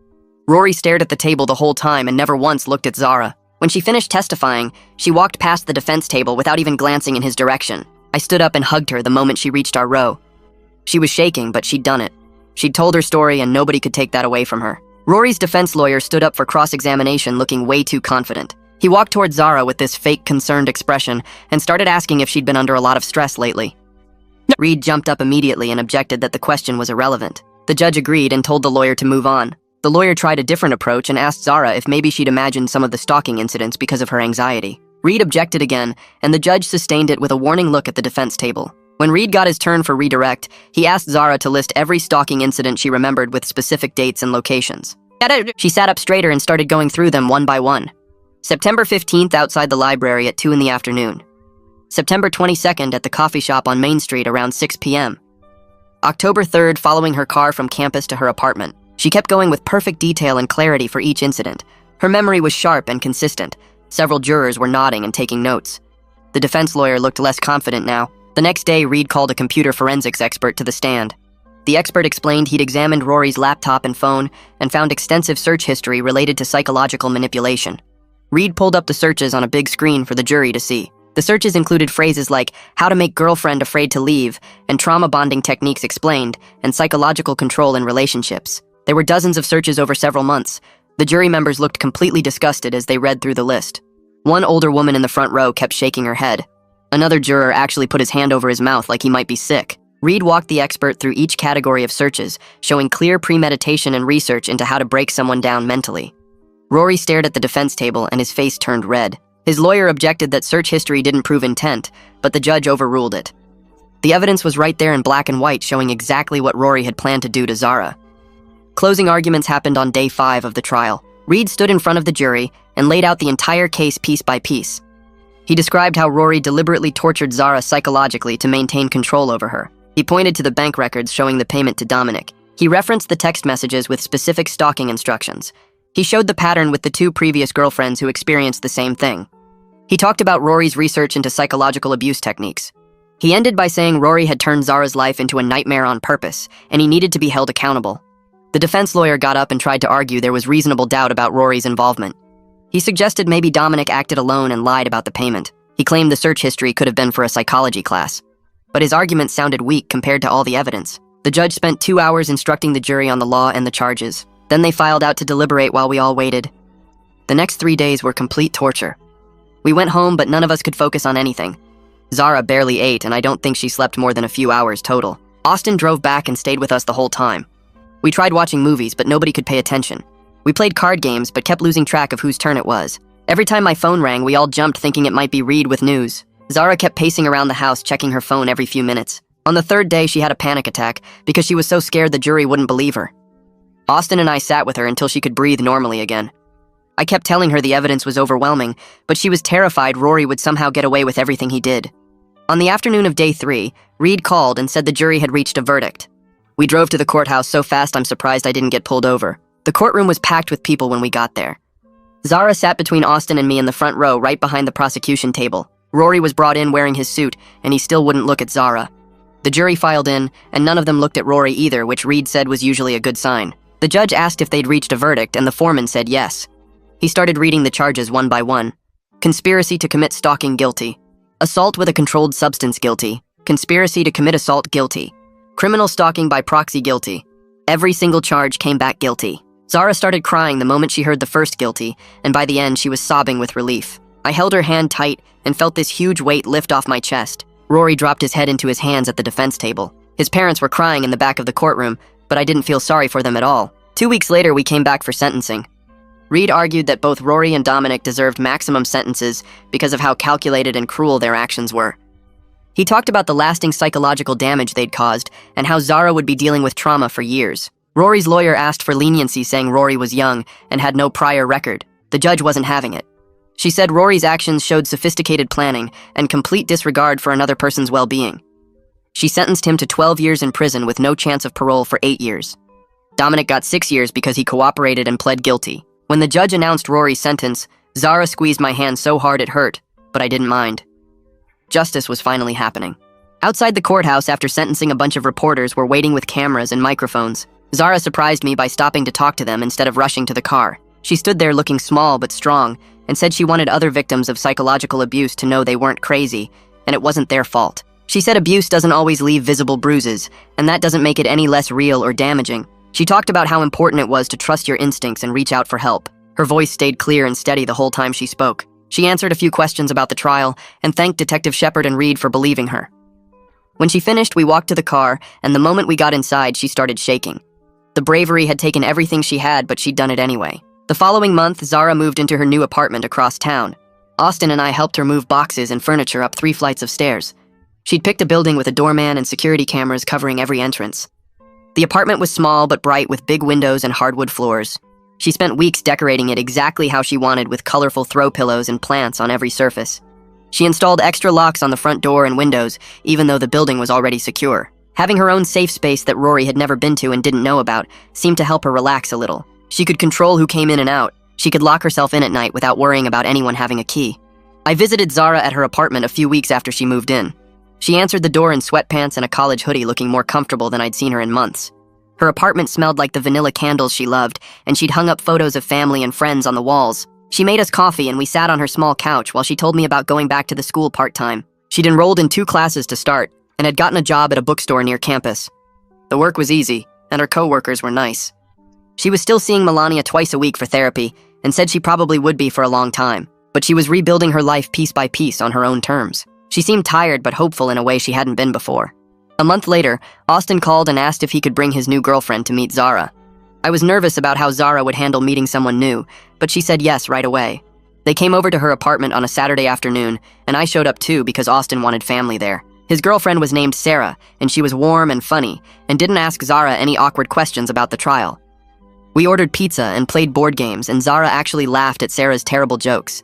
Rory stared at the table the whole time and never once looked at Zara. When she finished testifying, she walked past the defense table without even glancing in his direction. I stood up and hugged her the moment she reached our row. She was shaking, but she'd done it. She'd told her story and nobody could take that away from her. Rory's defense lawyer stood up for cross-examination looking way too confident. He walked toward Zara with this fake concerned expression and started asking if she'd been under a lot of stress lately. Reed jumped up immediately and objected that the question was irrelevant. The judge agreed and told the lawyer to move on. The lawyer tried a different approach and asked Zara if maybe she'd imagined some of the stalking incidents because of her anxiety. Reed objected again, and the judge sustained it with a warning look at the defense table. When Reed got his turn for redirect, he asked Zara to list every stalking incident she remembered with specific dates and locations. She sat up straighter and started going through them one by one. September 15th outside the library at 2 in the afternoon. September 22nd at the coffee shop on Main Street around 6 p.m. October 3rd following her car from campus to her apartment. She kept going with perfect detail and clarity for each incident. Her memory was sharp and consistent. Several jurors were nodding and taking notes. The defense lawyer looked less confident now. The next day, Reed called a computer forensics expert to the stand. The expert explained he'd examined Rory's laptop and phone and found extensive search history related to psychological manipulation. Reed pulled up the searches on a big screen for the jury to see. The searches included phrases like how to make girlfriend afraid to leave, and trauma bonding techniques explained, and psychological control in relationships. There were dozens of searches over several months. The jury members looked completely disgusted as they read through the list. One older woman in the front row kept shaking her head. Another juror actually put his hand over his mouth like he might be sick. Reed walked the expert through each category of searches, showing clear premeditation and research into how to break someone down mentally. Rory stared at the defense table and his face turned red. His lawyer objected that search history didn't prove intent, but the judge overruled it. The evidence was right there in black and white, showing exactly what Rory had planned to do to Zara. Closing arguments happened on day 5 of the trial. Reed stood in front of the jury and laid out the entire case piece by piece. He described how Rory deliberately tortured Zara psychologically to maintain control over her. He pointed to the bank records showing the payment to Dominic. He referenced the text messages with specific stalking instructions. He showed the pattern with the 2 previous girlfriends who experienced the same thing. He talked about Rory's research into psychological abuse techniques. He ended by saying Rory had turned Zara's life into a nightmare on purpose, and he needed to be held accountable. The defense lawyer got up and tried to argue there was reasonable doubt about Rory's involvement. He suggested maybe Dominic acted alone and lied about the payment. He claimed the search history could have been for a psychology class. But his argument sounded weak compared to all the evidence. The judge spent 2 hours instructing the jury on the law and the charges. Then they filed out to deliberate while we all waited. The next 3 days were complete torture. We went home, but none of us could focus on anything. Zara barely ate, and I don't think she slept more than a few hours total. Austin drove back and stayed with us the whole time. We tried watching movies, but nobody could pay attention. We played card games, but kept losing track of whose turn it was. Every time my phone rang, we all jumped thinking it might be Reed with news. Zara kept pacing around the house, checking her phone every few minutes. On the 3rd day, she had a panic attack because she was so scared the jury wouldn't believe her. Austin and I sat with her until she could breathe normally again. I kept telling her the evidence was overwhelming, but she was terrified Rory would somehow get away with everything he did. On the afternoon of day 3, Reed called and said the jury had reached a verdict. We drove to the courthouse so fast I'm surprised I didn't get pulled over. The courtroom was packed with people when we got there. Zara sat between Austin and me in the front row right behind the prosecution table. Rory was brought in wearing his suit, and he still wouldn't look at Zara. The jury filed in, and none of them looked at Rory either, which Reed said was usually a good sign. The judge asked if they'd reached a verdict, and the foreman said yes. He started reading the charges one by one. Conspiracy to commit stalking, guilty. Assault with a controlled substance, guilty. Conspiracy to commit assault, guilty. Criminal stalking by proxy, guilty. Every single charge came back guilty. Zara started crying the moment she heard the first guilty, and by the end she was sobbing with relief. I held her hand tight and felt this huge weight lift off my chest. Rory dropped his head into his hands at the defense table. His parents were crying in the back of the courtroom, but I didn't feel sorry for them at all. 2 weeks later, we came back for sentencing. Reed argued that both Rory and Dominic deserved maximum sentences because of how calculated and cruel their actions were. He talked about the lasting psychological damage they'd caused and how Zara would be dealing with trauma for years. Rory's lawyer asked for leniency, saying Rory was young and had no prior record. The judge wasn't having it. She said Rory's actions showed sophisticated planning and complete disregard for another person's well-being. She sentenced him to 12 years in prison with no chance of parole for 8 years. Dominic got 6 years because he cooperated and pled guilty. When the judge announced Rory's sentence, Zara squeezed my hand so hard it hurt, but I didn't mind. Justice was finally happening. Outside the courthouse, after sentencing, a bunch of reporters were waiting with cameras and microphones. Zara surprised me by stopping to talk to them instead of rushing to the car. She stood there looking small but strong and said she wanted other victims of psychological abuse to know they weren't crazy and it wasn't their fault. She said abuse doesn't always leave visible bruises, and that doesn't make it any less real or damaging. She talked about how important it was to trust your instincts and reach out for help. Her voice stayed clear and steady the whole time she spoke. She answered a few questions about the trial and thanked Detective Shepard and Reed for believing her. When she finished, we walked to the car, and the moment we got inside, she started shaking. The bravery had taken everything she had, but she'd done it anyway. The following month, Zara moved into her new apartment across town. Austin and I helped her move boxes and furniture up 3 flights of stairs. She'd picked a building with a doorman and security cameras covering every entrance. The apartment was small but bright with big windows and hardwood floors. She spent weeks decorating it exactly how she wanted, with colorful throw pillows and plants on every surface. She installed extra locks on the front door and windows, even though the building was already secure. Having her own safe space that Rory had never been to and didn't know about seemed to help her relax a little. She could control who came in and out. She could lock herself in at night without worrying about anyone having a key. I visited Zara at her apartment a few weeks after she moved in. She answered the door in sweatpants and a college hoodie, looking more comfortable than I'd seen her in months. Her apartment smelled like the vanilla candles she loved, and she'd hung up photos of family and friends on the walls. She made us coffee and we sat on her small couch while she told me about going back to the school part-time. She'd enrolled in 2 classes to start and had gotten a job at a bookstore near campus. The work was easy, and her co-workers were nice. She was still seeing Melania twice a week for therapy and said she probably would be for a long time, but she was rebuilding her life piece by piece on her own terms. She seemed tired but hopeful in a way she hadn't been before. A month later, Austin called and asked if he could bring his new girlfriend to meet Zara. I was nervous about how Zara would handle meeting someone new, but she said yes right away. They came over to her apartment on a Saturday afternoon, and I showed up too because Austin wanted family there. His girlfriend was named Sarah, and she was warm and funny, and didn't ask Zara any awkward questions about the trial. We ordered pizza and played board games, and Zara actually laughed at Sarah's terrible jokes.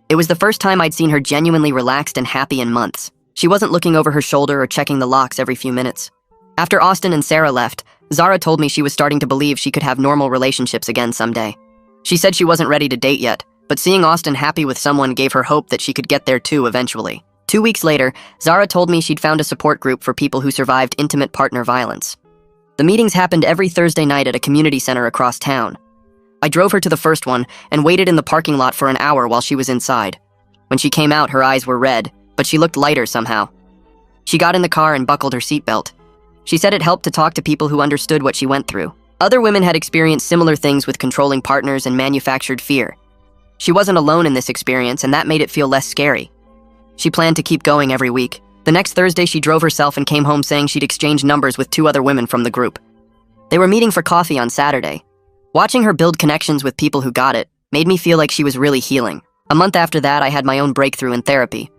It was the first time I'd seen her genuinely relaxed and happy in months. She wasn't looking over her shoulder or checking the locks every few minutes. After Austin and Sarah left, Zara told me she was starting to believe she could have normal relationships again someday. She said she wasn't ready to date yet, but seeing Austin happy with someone gave her hope that she could get there too eventually. 2 weeks later, Zara told me she'd found a support group for people who survived intimate partner violence. The meetings happened every Thursday night at a community center across town. I drove her to the first one and waited in the parking lot for an hour while she was inside. When she came out, her eyes were red, but she looked lighter somehow. She got in the car and buckled her seatbelt. She said it helped to talk to people who understood what she went through. Other women had experienced similar things with controlling partners and manufactured fear. She wasn't alone in this experience, and that made it feel less scary. She planned to keep going every week. The next Thursday, she drove herself and came home saying she'd exchanged numbers with 2 other women from the group. They were meeting for coffee on Saturday. Watching her build connections with people who got it made me feel like she was really healing. A month after that, I had my own breakthrough in therapy.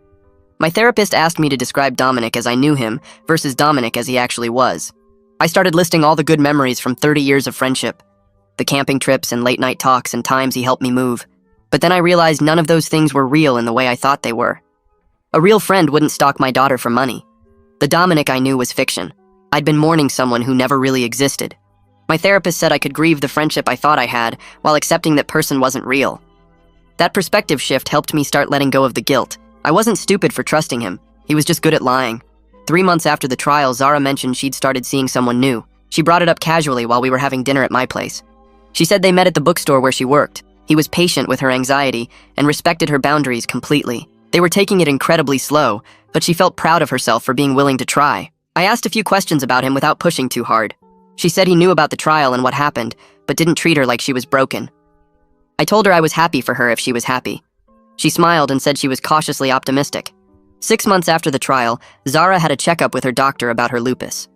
My therapist asked me to describe Dominic as I knew him versus Dominic as he actually was. I started listing all the good memories from 30 years of friendship, the camping trips and late-night talks and times he helped me move. But then I realized none of those things were real in the way I thought they were. A real friend wouldn't stalk my daughter for money. The Dominic I knew was fiction. I'd been mourning someone who never really existed. My therapist said I could grieve the friendship I thought I had while accepting that person wasn't real. That perspective shift helped me start letting go of the guilt. I wasn't stupid for trusting him. He was just good at lying. 3 months after the trial, Zara mentioned she'd started seeing someone new. She brought it up casually while we were having dinner at my place. She said they met at the bookstore where she worked. He was patient with her anxiety and respected her boundaries completely. They were taking it incredibly slow, but she felt proud of herself for being willing to try. I asked a few questions about him without pushing too hard. She said he knew about the trial and what happened, but didn't treat her like she was broken. I told her I was happy for her if she was happy. She smiled and said she was cautiously optimistic. 6 months after the trial, Zara had a checkup with her doctor about her lupus.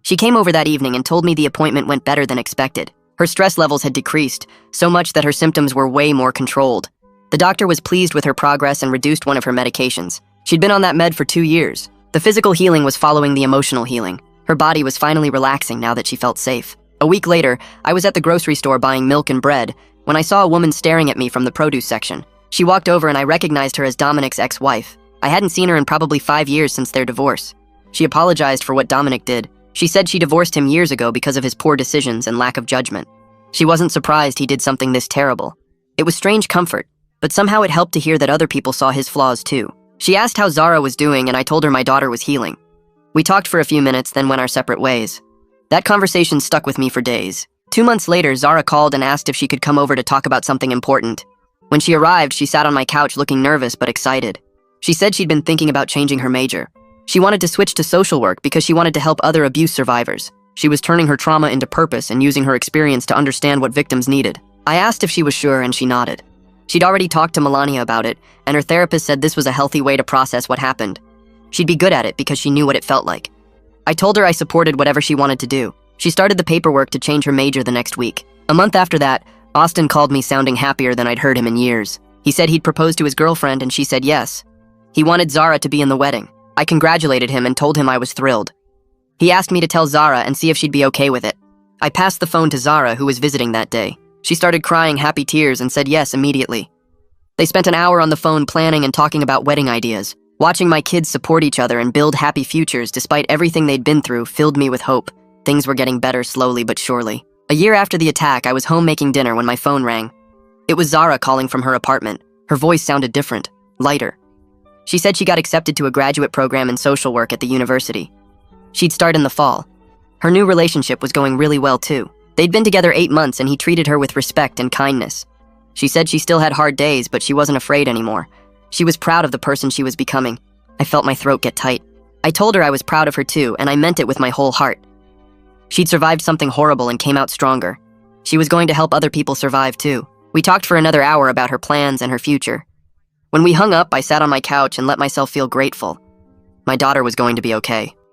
She came over that evening and told me the appointment went better than expected. Her stress levels had decreased, so much that her symptoms were way more controlled. The doctor was pleased with her progress and reduced one of her medications. She'd been on that med for 2 years. The physical healing was following the emotional healing. Her body was finally relaxing now that she felt safe. A week later, I was at the grocery store buying milk and bread when I saw a woman staring at me from the produce section. She walked over and I recognized her as Dominic's ex-wife. I hadn't seen her in probably 5 years since their divorce. She apologized for what Dominic did. She said she divorced him years ago because of his poor decisions and lack of judgment. She wasn't surprised he did something this terrible. It was strange comfort, but somehow it helped to hear that other people saw his flaws too. She asked how Zara was doing and I told her my daughter was healing. We talked for a few minutes, then went our separate ways. That conversation stuck with me for days. 2 months later, Zara called and asked if she could come over to talk about something important. When she arrived, she sat on my couch looking nervous but excited. She said she'd been thinking about changing her major. She wanted to switch to social work because she wanted to help other abuse survivors. She was turning her trauma into purpose and using her experience to understand what victims needed. I asked if she was sure and she nodded. She'd already talked to Melania about it, and her therapist said this was a healthy way to process what happened. She'd be good at it because she knew what it felt like. I told her I supported whatever she wanted to do. She started the paperwork to change her major the next week. A month after that, Austin called me sounding happier than I'd heard him in years. He said he'd proposed to his girlfriend and she said yes. He wanted Zara to be in the wedding. I congratulated him and told him I was thrilled. He asked me to tell Zara and see if she'd be okay with it. I passed the phone to Zara, who was visiting that day. She started crying happy tears and said yes immediately. They spent an hour on the phone planning and talking about wedding ideas. Watching my kids support each other and build happy futures despite everything they'd been through filled me with hope. Things were getting better slowly but surely. A year after the attack, I was home making dinner when my phone rang. It was Zara calling from her apartment. Her voice sounded different, lighter. She said she got accepted to a graduate program in social work at the university. She'd start in the fall. Her new relationship was going really well too. They'd been together 8 months and he treated her with respect and kindness. She said she still had hard days, but she wasn't afraid anymore. She was proud of the person she was becoming. I felt my throat get tight. I told her I was proud of her too, and I meant it with my whole heart. She'd survived something horrible and came out stronger. She was going to help other people survive too. We talked for another hour about her plans and her future. When we hung up, I sat on my couch and let myself feel grateful. My daughter was going to be okay.